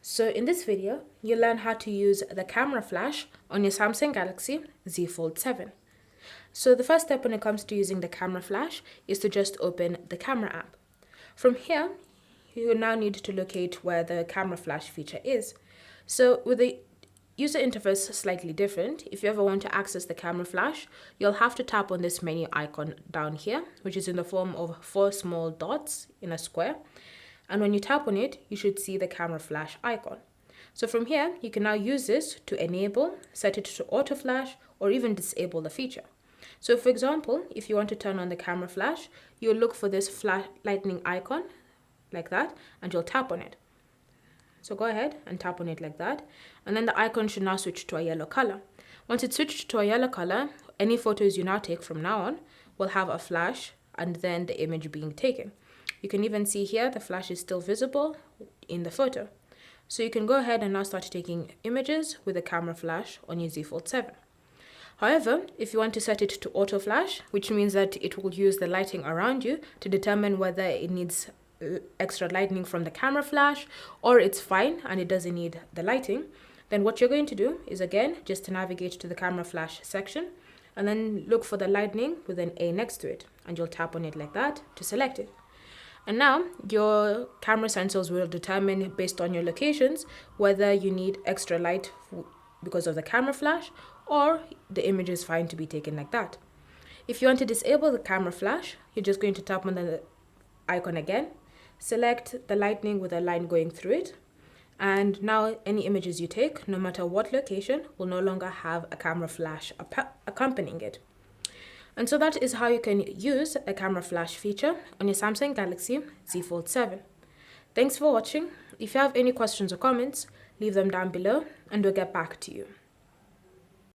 So in this video, you'll learn how to use the camera flash on your Samsung Galaxy Z Fold 7. So the first step when it comes to using the camera flash is to just open the camera app. From here, you will now need to locate where the camera flash feature is. So with the user interface slightly different, if you ever want to access the camera flash, you'll have to tap on this menu icon down here, which is in the form of 4 small dots in a square. And when you tap on it, you should see the camera flash icon. So from here, you can now use this to enable, set it to auto flash, or even disable the feature. So for example, if you want to turn on the camera flash, you'll look for this lightning icon like that, and you'll tap on it. So go ahead and tap on it like that, and then the icon should now switch to a yellow color. Once it's switched to a yellow color, any photos you now take from now on will have a flash and then the image being taken. You can even see here the flash is still visible in the photo. So you can go ahead and now start taking images with the camera flash on your Z Fold 7. However, if you want to set it to auto flash, which means that it will use the lighting around you to determine whether it needs extra lighting from the camera flash or it's fine and it doesn't need the lighting, then what you're going to do is again just to navigate to the camera flash section and then look for the lightning with an A next to it, and you'll tap on it like that to select it. And now your camera sensors will determine based on your locations whether you need extra light because of the camera flash or the image is fine to be taken like that. If you want to disable the camera flash, you're just going to tap on the icon again, select the lightning with a line going through it, and now any images you take, no matter what location, will no longer have a camera flash accompanying it. And so that is how you can use a camera flash feature on your Samsung Galaxy Z Fold 7. Thanks for watching. If you have any questions or comments, leave them down below and we'll get back to you.